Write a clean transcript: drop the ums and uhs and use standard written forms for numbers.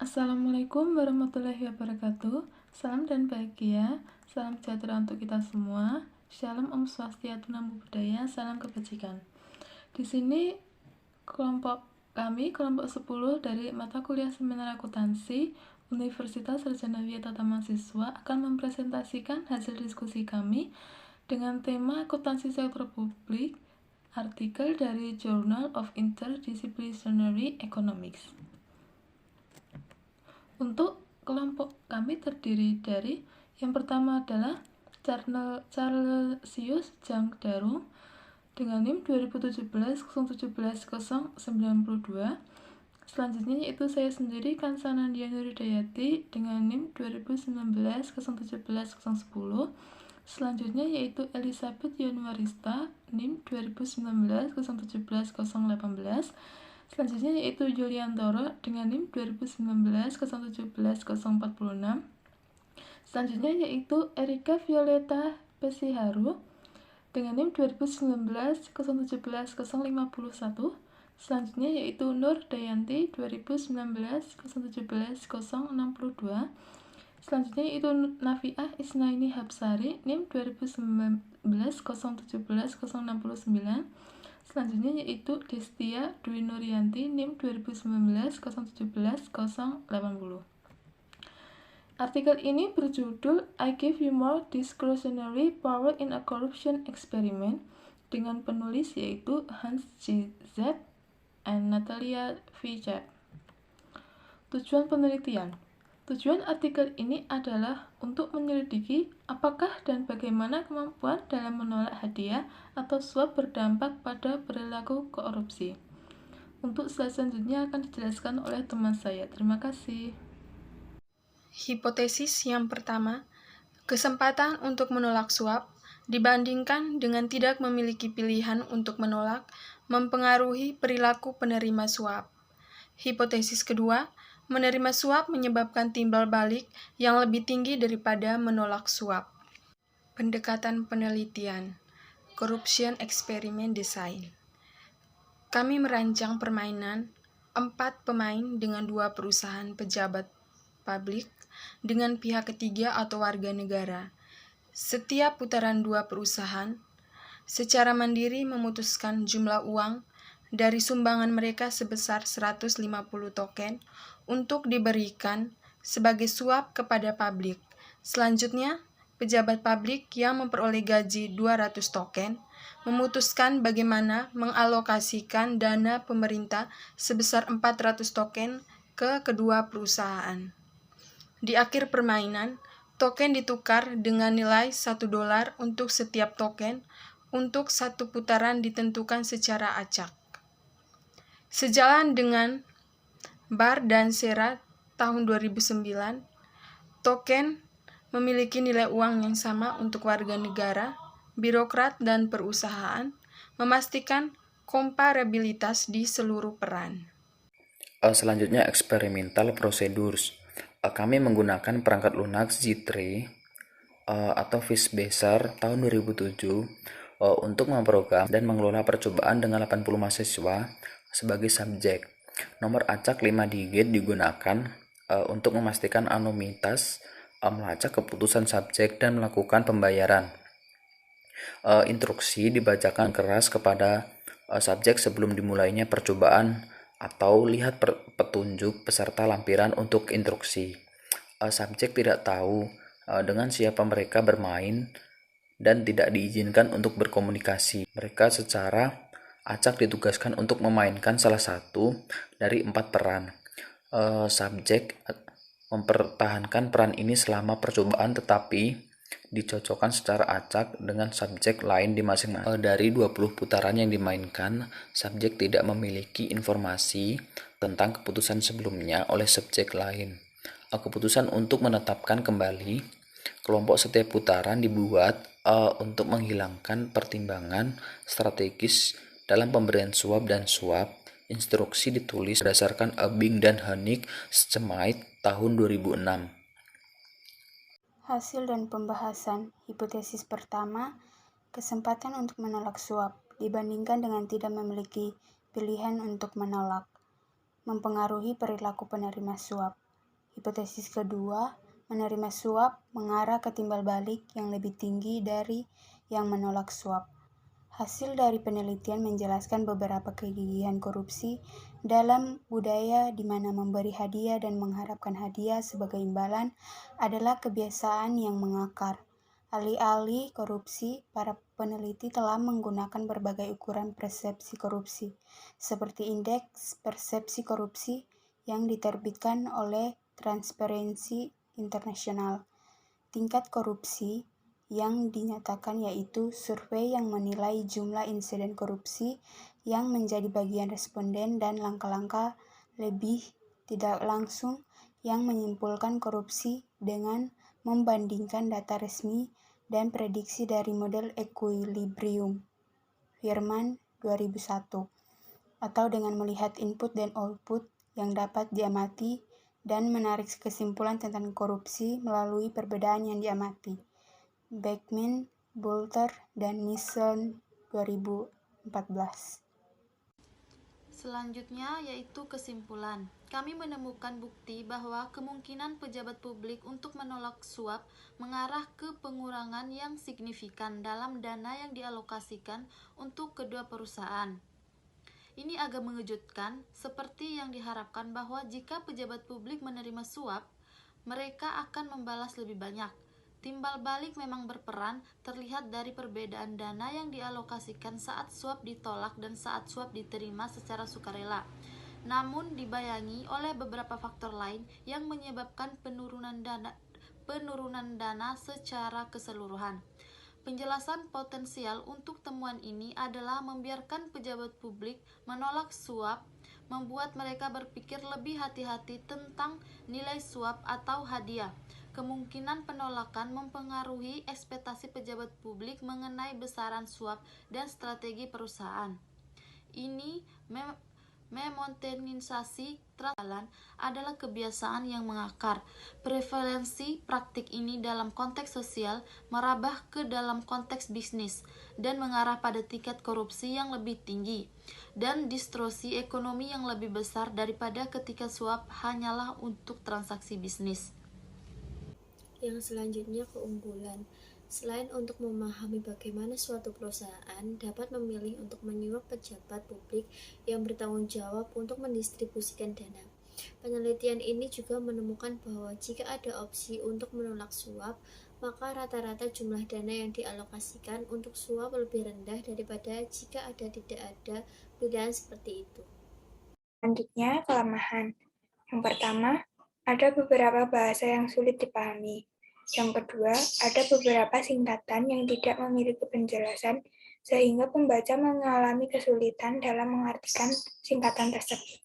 Assalamualaikum warahmatullahi wabarakatuh. Salam dan bahagia, salam sejahtera untuk kita semua. Shalom Om Swastiastu Namo Buddhaya, salam kebajikan. Di sini kelompok 10 dari mata kuliah seminar akuntansi Universitas Sarjana Tata Mahasiswa akan mempresentasikan hasil diskusi kami dengan tema akuntansi sektor publik, artikel dari Journal of Interdisciplinary Economics. Untuk kelompok kami terdiri dari yang pertama adalah Charlesius Jang Darung dengan NIM 2017-017-092. Selanjutnya yaitu saya sendiri Kansanandia Nuridayati dengan NIM 2019-017-010. Selanjutnya yaitu Elizabeth Yanuarista NIM 2019-017-018. Selanjutnya yaitu Yuliantoro dengan NIM 2019-017-046. Selanjutnya yaitu Erika Violeta Pesiharu dengan NIM 2019-017-051. Selanjutnya yaitu Nur Dayanti 2019-017-062. Selanjutnya yaitu Nafiah Isnaini Hapsari NIM 2019-017-069. Selanjutnya yaitu Destia Dwi Nurianti NIM 2019-017-080. Artikel ini berjudul I Give You More Discretionary Power in a Corruption Experiment dengan penulis yaitu Hans G. Z. and Natalia V. Jack. Tujuan penelitian. Tujuan artikel ini adalah untuk menyelidiki apakah dan bagaimana kemampuan dalam menolak hadiah atau suap berdampak pada perilaku korupsi. Untuk slide selanjutnya akan dijelaskan oleh teman saya. Terima kasih. Hipotesis yang pertama, kesempatan untuk menolak suap dibandingkan dengan tidak memiliki pilihan untuk menolak mempengaruhi perilaku penerima suap. Hipotesis kedua, menerima suap menyebabkan timbal balik yang lebih tinggi daripada menolak suap. Pendekatan penelitian, Corruption Experiment Design. Kami merancang permainan 4 pemain dengan 2 perusahaan pejabat publik dengan pihak ketiga atau warga negara. Setiap putaran 2 perusahaan secara mandiri memutuskan jumlah uang dari sumbangan mereka sebesar 150 token untuk diberikan sebagai suap kepada publik. Selanjutnya, pejabat publik yang memperoleh gaji 200 token memutuskan bagaimana mengalokasikan dana pemerintah sebesar 400 token ke kedua perusahaan. Di akhir permainan, token ditukar dengan nilai $1 untuk setiap token untuk satu putaran ditentukan secara acak. Sejalan dengan Barr dan Serra tahun 2009, token memiliki nilai uang yang sama untuk warga negara, birokrat, dan perusahaan, memastikan komparabilitas di seluruh peran. Selanjutnya experimental procedures. Kami menggunakan perangkat lunak Z3 atau Fishbaser tahun 2007 untuk memprogram dan mengelola percobaan dengan 80 mahasiswa sebagai subjek. Nomor acak 5 digit digunakan untuk memastikan anonimitas, melacak keputusan subjek dan melakukan pembayaran. Instruksi dibacakan keras kepada subjek sebelum dimulainya percobaan atau lihat petunjuk peserta lampiran untuk instruksi. Subjek tidak tahu dengan siapa mereka bermain dan tidak diizinkan untuk berkomunikasi. Mereka secara acak ditugaskan untuk memainkan salah satu dari 4 peran. Subjek mempertahankan peran ini selama percobaan tetapi dicocokkan secara acak dengan subjek lain di masing-masing. Dari 20 putaran yang dimainkan, subjek tidak memiliki informasi tentang keputusan sebelumnya oleh subjek lain. Keputusan untuk menetapkan kembali kelompok setiap putaran dibuat untuk menghilangkan pertimbangan strategis dalam pemberian suap dan suap. Instruksi ditulis berdasarkan Abing dan Hanik Schmidt tahun 2006. Hasil dan pembahasan. Hipotesis pertama, kesempatan untuk menolak suap dibandingkan dengan tidak memiliki pilihan untuk menolak, mempengaruhi perilaku penerima suap. Hipotesis kedua, menerima suap mengarah ke timbal balik yang lebih tinggi dari yang menolak suap. Hasil dari penelitian menjelaskan beberapa kegigihan korupsi dalam budaya di mana memberi hadiah dan mengharapkan hadiah sebagai imbalan adalah kebiasaan yang mengakar. Alih-alih korupsi, para peneliti telah menggunakan berbagai ukuran persepsi korupsi, seperti indeks persepsi korupsi yang diterbitkan oleh Transparency International. Tingkat korupsi yang dinyatakan yaitu survei yang menilai jumlah insiden korupsi yang menjadi bagian responden dan langkah-langkah lebih tidak langsung yang menyimpulkan korupsi dengan membandingkan data resmi dan prediksi dari model equilibrium Firman 2001, atau dengan melihat input dan output yang dapat diamati dan menarik kesimpulan tentang korupsi melalui perbedaan yang diamati. Beckman, Boulter, dan Mason 2014. Selanjutnya yaitu kesimpulan. Kami menemukan bukti bahwa kemungkinan pejabat publik untuk menolak suap mengarah ke pengurangan yang signifikan dalam dana yang dialokasikan untuk kedua perusahaan. Ini agak mengejutkan, seperti yang diharapkan bahwa jika pejabat publik menerima suap, mereka akan membalas lebih banyak. Timbal balik memang berperan, terlihat dari perbedaan dana yang dialokasikan saat suap ditolak dan saat suap diterima secara sukarela. Namun dibayangi oleh beberapa faktor lain yang menyebabkan penurunan dana secara keseluruhan. Penjelasan potensial untuk temuan ini adalah membiarkan pejabat publik menolak suap membuat mereka berpikir lebih hati-hati tentang nilai suap atau hadiah. Kemungkinan penolakan mempengaruhi ekspektasi pejabat publik mengenai besaran suap dan strategi perusahaan. Ini memodernisasi transjalan adalah kebiasaan yang mengakar. Prevalensi praktik ini dalam konteks sosial merambah ke dalam konteks bisnis dan mengarah pada tingkat korupsi yang lebih tinggi dan distorsi ekonomi yang lebih besar daripada ketika suap hanyalah untuk transaksi bisnis. Yang selanjutnya keunggulan. Selain untuk memahami bagaimana suatu perusahaan dapat memilih untuk menyuap pejabat publik yang bertanggung jawab untuk mendistribusikan dana, penelitian ini juga menemukan bahwa jika ada opsi untuk menolak suap, maka rata-rata jumlah dana yang dialokasikan untuk suap lebih rendah daripada jika tidak ada pilihan seperti itu. Selanjutnya, kelemahan. Yang pertama, ada beberapa bahasa yang sulit dipahami. Yang kedua, ada beberapa singkatan yang tidak memiliki penjelasan sehingga pembaca mengalami kesulitan dalam mengartikan singkatan tersebut.